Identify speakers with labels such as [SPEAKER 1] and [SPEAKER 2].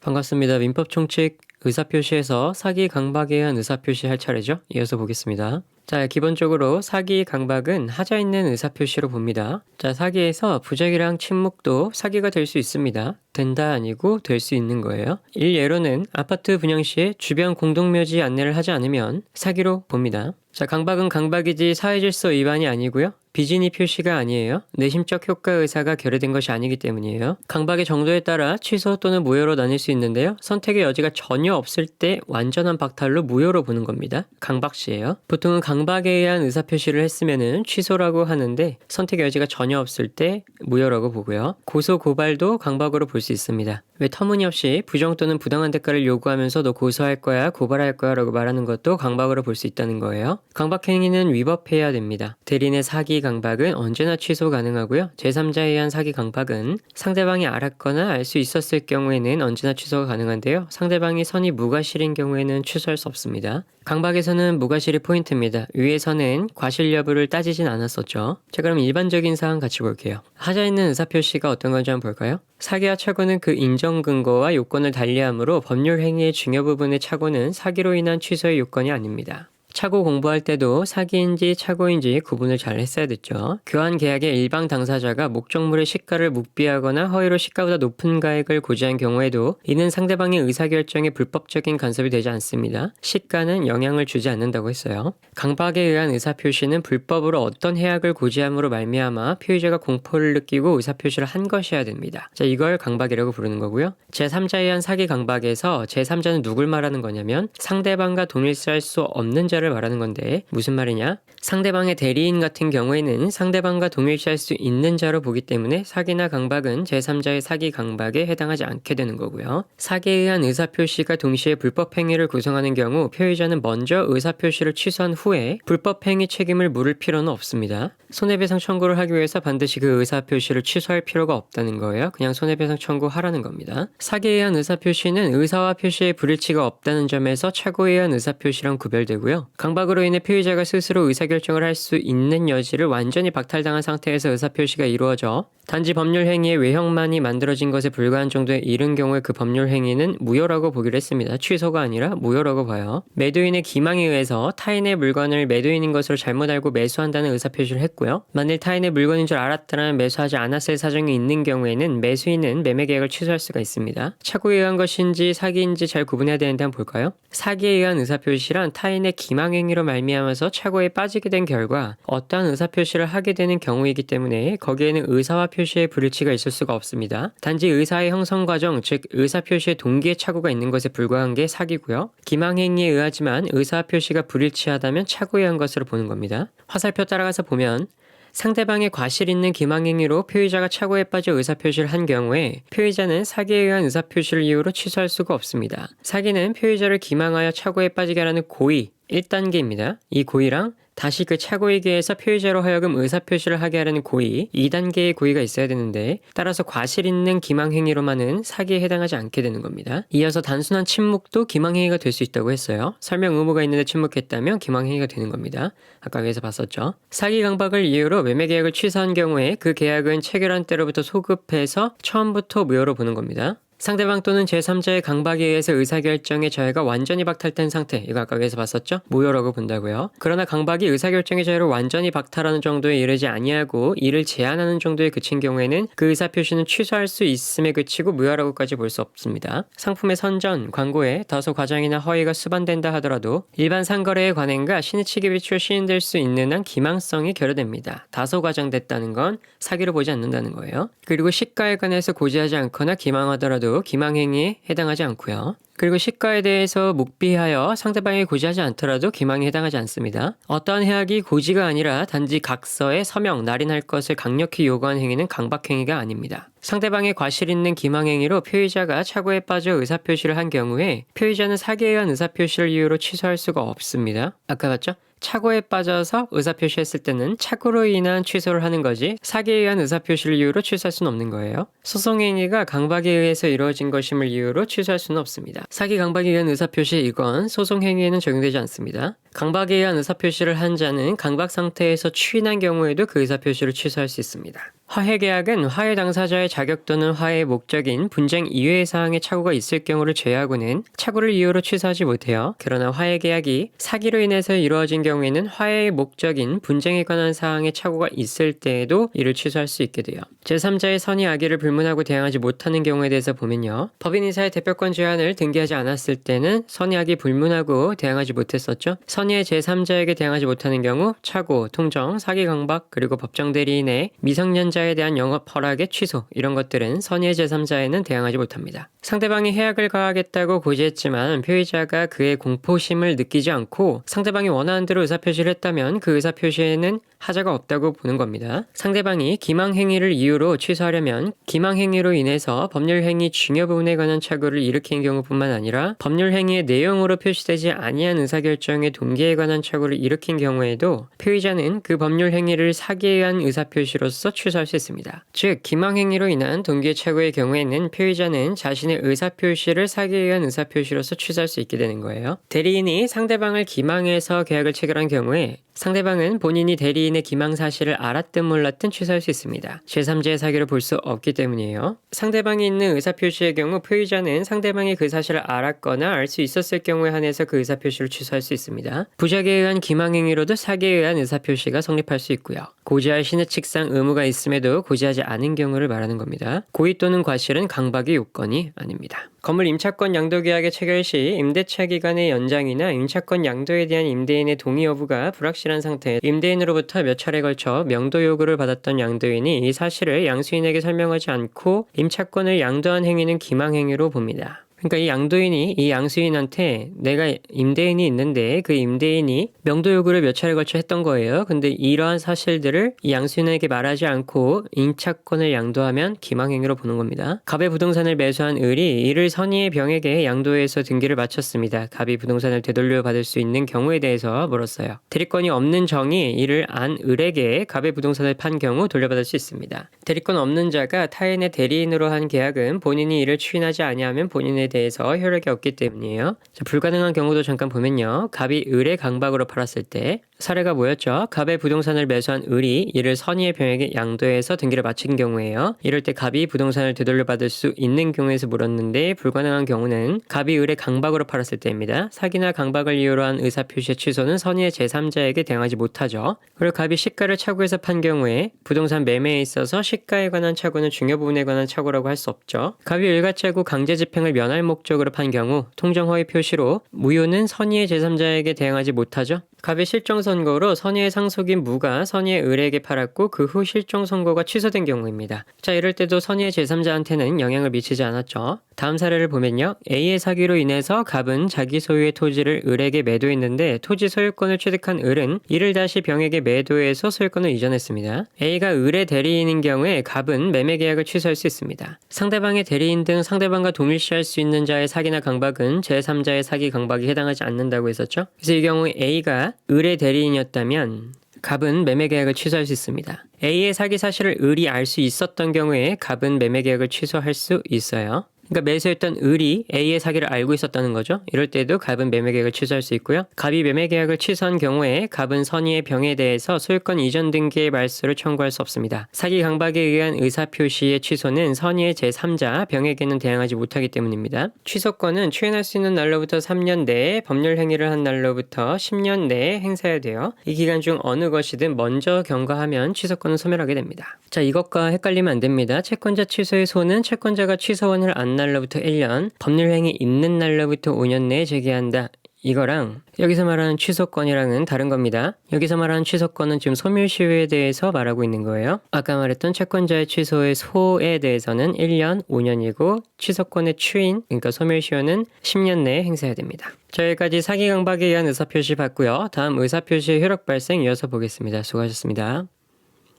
[SPEAKER 1] 반갑습니다. 민법 총칙 의사표시에서 사기 강박에 의한 의사표시 할 차례죠. 이어서 보겠습니다. 자, 기본적으로 사기 강박은 하자 있는 의사표시로 봅니다. 자, 사기에서 부작이랑 침묵도 사기가 될 수 있습니다. 된다 아니고 될 수 있는 거예요. 일예로는 아파트 분양 시에 주변 공동묘지 안내를 하지 않으면 사기로 봅니다. 자, 강박은 강박이지 사회질서 위반이 아니고요. 비진의 표시가 아니에요. 내심적 효과 의사가 결여된 것이 아니기 때문이에요. 강박의 정도에 따라 취소 또는 무효로 나뉠 수 있는데요. 선택의 여지가 전혀 없을 때 완전한 박탈로 무효로 보는 겁니다. 강박시예요. 보통은 강박에 의한 의사표시를 했으면은 취소라고 하는데 선택의 여지가 전혀 없을 때 무효라고 보고요. 고소 고발도 강박으로 볼 수 있습니다. 왜 터무니없이 부정 또는 부당한 대가를 요구하면서 너 고소할 거야, 고발할 거야 라고 말하는 것도 강박으로 볼 수 있다는 거예요. 강박행위는 위법해야 됩니다. 대리인의 사기 강박은 언제나 취소 가능하고요. 제3자에 의한 사기 강박은 상대방이 알았거나 알 수 있었을 경우에는 언제나 취소가 가능한데요. 상대방이 선이 무과실인 경우에는 취소할 수 없습니다. 강박에서는 무과실이 포인트입니다. 위에서는 과실 여부를 따지진 않았었죠. 자, 그럼 일반적인 사항 같이 볼게요. 하자 있는 의사표시가 어떤 건지 한번 볼까요? 사기와 착오는 그 인정 근거와 요건을 달리하므로 법률 행위의 중요 부분의 착오는 사기로 인한 취소의 요건이 아닙니다. 착오 공부할 때도 사기인지 착오인지 구분을 잘 했어야 됐죠. 교환 계약의 일방 당사자가 목적물의 시가를 묵비하거나 허위로 시가보다 높은 가액을 고지한 경우에도 이는 상대방의 의사결정에 불법적인 간섭이 되지 않습니다. 시가는 영향을 주지 않는다고 했어요. 강박에 의한 의사표시는 불법으로 어떤 해악을 고지함으로 말미암아 피의자가 공포를 느끼고 의사표시를 한 것이어야 됩니다. 자, 이걸 강박이라고 부르는 거고요. 제3자에 의한 사기 강박에서 제3자는 누굴 말하는 거냐면 상대방과 동일시할 수 없는 자를 말하는 건데 무슨 말이냐? 상대방의 대리인 같은 경우에는 상대방과 동일시할 수 있는 자로 보기 때문에 사기나 강박은 제3자의 사기 강박에 해당하지 않게 되는 거고요. 사기에 의한 의사표시가 동시에 불법행위를 구성하는 경우 피의자는 먼저 의사표시를 취소한 후에 불법행위 책임을 물을 필요는 없습니다. 손해배상 청구를 하기 위해서 반드시 그 의사표시를 취소할 필요가 없다는 거예요. 그냥 손해배상 청구하라는 겁니다. 사기에 의한 의사표시는 의사와 표시에 불일치가 없다는 점에서 착오에 의한 의사표시랑 구별되고요. 강박으로 인해 피의자가 스스로 의사결정을 할 수 있는 여지를 완전히 박탈당한 상태에서 의사표시가 이루어져 단지 법률 행위의 외형만이 만들어진 것에 불과한 정도에 이른 경우에 그 법률 행위는 무효라고 보기로 했습니다. 취소가 아니라 무효라고 봐요. 매도인의 기망에 의해서 타인의 물건을 매도인인 것으로 잘못 알고 매수한다는 의사표시를 했고요. 만일 타인의 물건인 줄 알았더라면 매수하지 않았을 사정이 있는 경우에는 매수인은 매매계약을 취소할 수가 있습니다. 착오에 의한 것인지 사기인지 잘 구분해야 되는데 한번 볼까요? 사기에 의한 의사표시란 타인의 기망행위로 말미암아서 착오에 빠지게 된 결과 어떠한 의사표시를 하게 되는 경우이기 때문에 거기에는 의사와 표시의 불일치가 있을 수가 없습니다. 단지 의사의 형성 과정, 즉 의사표시의 동기에 착오가 있는 것에 불과한 게 사기고요. 기망행위에 의하지만 의사 표시가 불일치하다면 착오에 의한 것으로 보는 겁니다. 화살표 따라가서 보면 상대방의 과실 있는 기망행위로 피의자가 착오에 빠져 의사표시를 한 경우에 피의자는 사기에 의한 의사표시를 이유로 취소할 수가 없습니다. 사기는 피의자를 기망하여 착오에 빠지게 하는 고의 1단계입니다. 이 고의랑 다시 그 착오에 의해서 피의자로 하여금 의사표시를 하게 하려는 고의 2단계의 고의가 있어야 되는데 따라서 과실 있는 기망행위로만은 사기에 해당하지 않게 되는 겁니다. 이어서 단순한 침묵도 기망행위가 될 수 있다고 했어요. 설명 의무가 있는데 침묵했다면 기망행위가 되는 겁니다. 아까 위에서 봤었죠. 사기 강박을 이유로 매매계약을 취소한 경우에 그 계약은 체결한 때로부터 소급해서 처음부터 무효로 보는 겁니다. 상대방 또는 제3자의 강박에 의해서 의사결정의 자유가 완전히 박탈된 상태, 이거 아까 위에서 봤었죠? 무효라고 본다고요. 그러나 강박이 의사결정의 자유를 완전히 박탈하는 정도에 이르지 아니하고 이를 제한하는 정도에 그친 경우에는 그 의사표시는 취소할 수 있음에 그치고 무효라고까지 볼 수 없습니다. 상품의 선전, 광고에 다소 과장이나 허위가 수반된다 하더라도 일반 상거래의 관행과 신의 취급에 비추어 시인될 수 있는 한 기망성이 결여됩니다. 다소 과장됐다는 건 사기로 보지 않는다는 거예요. 그리고 시가에 관해서 고지하지 않거나 기망하더라도 기망행위에 해당하지 않고요. 그리고 시가에 대해서 묵비하여 상대방이 고지하지 않더라도 기망에 해당하지 않습니다. 어떠한 해악이 고지가 아니라 단지 각서에 서명, 날인할 것을 강력히 요구한 행위는 강박행위가 아닙니다. 상대방의 과실 있는 기망행위로 피의자가 착오에 빠져 의사표시를 한 경우에 피의자는 사기에 의한 의사표시를 이유로 취소할 수가 없습니다. 아까 봤죠? 착오에 빠져서 의사표시했을 때는 착오로 인한 취소를 하는 거지 사기에 의한 의사표시를 이유로 취소할 수는 없는 거예요. 소송행위가 강박에 의해서 이루어진 것임을 이유로 취소할 수는 없습니다. 사기 강박에 의한 의사표시 이건 소송행위에는 적용되지 않습니다. 강박에 의한 의사표시를 한 자는 강박 상태에서 추인한 경우에도 그 의사표시를 취소할 수 있습니다. 화해 계약은 화해 당사자의 자격 또는 화해의 목적인 분쟁 이외의 사항에 착오가 있을 경우를 제외하고는 착오를 이유로 취소하지 못해요. 그러나 화해 계약이 사기로 인해서 이루어진 경우에는 화해의 목적인 분쟁에 관한 사항에 착오가 있을 때에도 이를 취소할 수 있게 돼요. 제3자의 선의 악의를 불문하고 대항하지 못하는 경우에 대해서 보면요. 법인이사의 대표권 제한을 등기하지 않았을 때는 선의 악의 불문하고 대항하지 못했었죠. 선의의 제3자에게 대항하지 못하는 경우 착오, 통정, 사기 강박, 그리고 법정 대리인의 미성년자에 대한 영업 허락의 취소 이런 것들은 선의의 제3자에는 대항하지 못합니다. 상대방이 해악을 가하겠다고 고지했지만 피의자가 그의 공포심을 느끼지 않고 상대방이 원하는 대로 의사표시를 했다면 그 의사표시에는 하자가 없다고 보는 겁니다. 상대방이 기망행위를 이유로 취소하려면 기망행위로 인해서 법률행위 중요 부분에 관한 착오를 일으킨 경우뿐만 아니라 법률행위의 내용으로 표시되지 아니한 의사결정의 동기에 관한 착오를 일으킨 경우에도 피의자는 그 법률행위를 사기에 의한 의사표시로서 취소할 수 있습니다. 즉 기망행위로 인한 동기의 착오의 경우에는 피의자는 자신의 의사표시를 사기에 의한 의사표시로서 취소할 수 있게 되는 거예요. 대리인이 상대방을 기망해서 계약을 체결한 경우에 상대방은 본인이 대리인의 기망 사실을 알았든 몰랐든 취소할 수 있습니다. 제3자의 사기로 볼 수 없기 때문이에요. 상대방이 있는 의사표시의 경우 피의자는 상대방이 그 사실을 알았거나 알 수 있었을 경우에 한해서 그 의사표시를 취소할 수 있습니다. 부작에 의한 기망행위로도 사기에 의한 의사표시가 성립할 수 있고요. 고지할 신의칙상 의무가 있음에도 고지하지 않은 경우를 말하는 겁니다. 고의 또는 과실은 강박의 요건이 아닙니다. 건물 임차권 양도 계약의 체결 시 임대차 기간의 연장이나 임차권 양도에 대한 임대인의 동의 여부가 불확실한 상태에 임대인으로부터 몇 차례 걸쳐 명도 요구를 받았던 양도인이 이 사실을 양수인에게 설명하지 않고 임차권을 양도한 행위는 기망행위로 봅니다. 그러니까 이 양도인이 이 양수인한테 내가 임대인이 있는데 그 임대인이 명도 요구를 몇 차례 걸쳐 했던 거예요. 근데 이러한 사실들을 이 양수인에게 말하지 않고 임차권을 양도하면 기망행위로 보는 겁니다. 갑의 부동산을 매수한 을이 이를 선의의 병에게 양도해서 등기를 마쳤습니다. 갑이 부동산을 되돌려 받을 수 있는 경우에 대해서 물었어요. 대리권이 없는 정이 이를 안 을에게 갑의 부동산을 판 경우 돌려받을 수 있습니다. 대리권 없는 자가 타인의 대리인으로 한 계약은 본인이 이를 추인하지 아니하면 본인에 대해서 효력이 없기 때문이에요. 불가능한 경우도 잠깐 보면요. 갑이 을의 강박으로 팔았을 때 사례가 뭐였죠? 갑의 부동산을 매수한 을이 이를 선의의 병에게 양도해서 등기를 마친 경우에요. 이럴 때 갑이 부동산을 되돌려받을 수 있는 경우에서 물었는데 불가능한 경우는 갑이 을의 강박으로 팔았을 때입니다. 사기나 강박을 이유로 한 의사표시의 취소는 선의의 제3자에게 대항하지 못하죠. 그리고 갑이 시가를 착오해서 판 경우에 부동산 매매에 있어서 시가에 관한 착오는 중요 부분에 관한 착오라고 할 수 없죠. 갑이 을과짜고 강제 집행을 면할 목적으로 판 경우 통정허위 표시로 무효는 선의의 제3자에게 대항하지 못하죠. 갑의 실종 선고로 선의의 상속인 무가 선의의 을에게 팔았고 그 후 실종 선고가 취소된 경우입니다. 자, 이럴 때도 선의의 제3자한테는 영향을 미치지 않았죠. 다음 사례를 보면요. A의 사기로 인해서 갑은 자기 소유의 토지를 을에게 매도했는데 토지 소유권을 취득한 을은 이를 다시 병에게 매도해서 소유권을 이전했습니다. A가 을의 대리인인 경우에 갑은 매매 계약을 취소할 수 있습니다. 상대방의 대리인 등 상대방과 동일시할 수 있는 자의 사기나 강박은 제3자의 사기 강박이 해당하지 않는다고 했었죠. 그래서 이 경우에 A가 을의 대리인이었다면 갑은 매매 계약을 취소할 수 있습니다. A의 사기 사실을 을이 알 수 있었던 경우에 갑은 매매 계약을 취소할 수 있어요. 그러니까 매수했던 을이 A의 사기를 알고 있었다는 거죠. 이럴 때도 갑은 매매계약을 취소할 수 있고요. 갑이 매매계약을 취소한 경우에 갑은 선의의 병에 대해서 소유권 이전 등기의 말소를 청구할 수 없습니다. 사기 강박에 의한 의사표시의 취소는 선의의 제3자 병에게는 대항하지 못하기 때문입니다. 취소권은 추인할 수 있는 날로부터 3년 내에 법률 행위를 한 날로부터 10년 내에 행사해야 돼요. 이 기간 중 어느 것이든 먼저 경과하면 취소권은 소멸하게 됩니다. 자, 이것과 헷갈리면 안 됩니다. 채권자 취소의 소는 채권자가 취소원을 안 날로부터 1년, 법률행위 있는 날로부터 5년 내에 제기한다. 이거랑 여기서 말하는 취소권이랑은 다른 겁니다. 여기서 말하는 취소권은 지금 소멸시효에 대해서 말하고 있는 거예요. 아까 말했던 채권자의 취소의 소에 대해서는 1년, 5년이고 취소권의 추인, 그러니까 소멸시효는 10년 내에 행사해야 됩니다. 자, 여기까지 사기 강박에 의한 의사표시 봤고요. 다음 의사표시의 효력 발생 이어서 보겠습니다. 수고하셨습니다.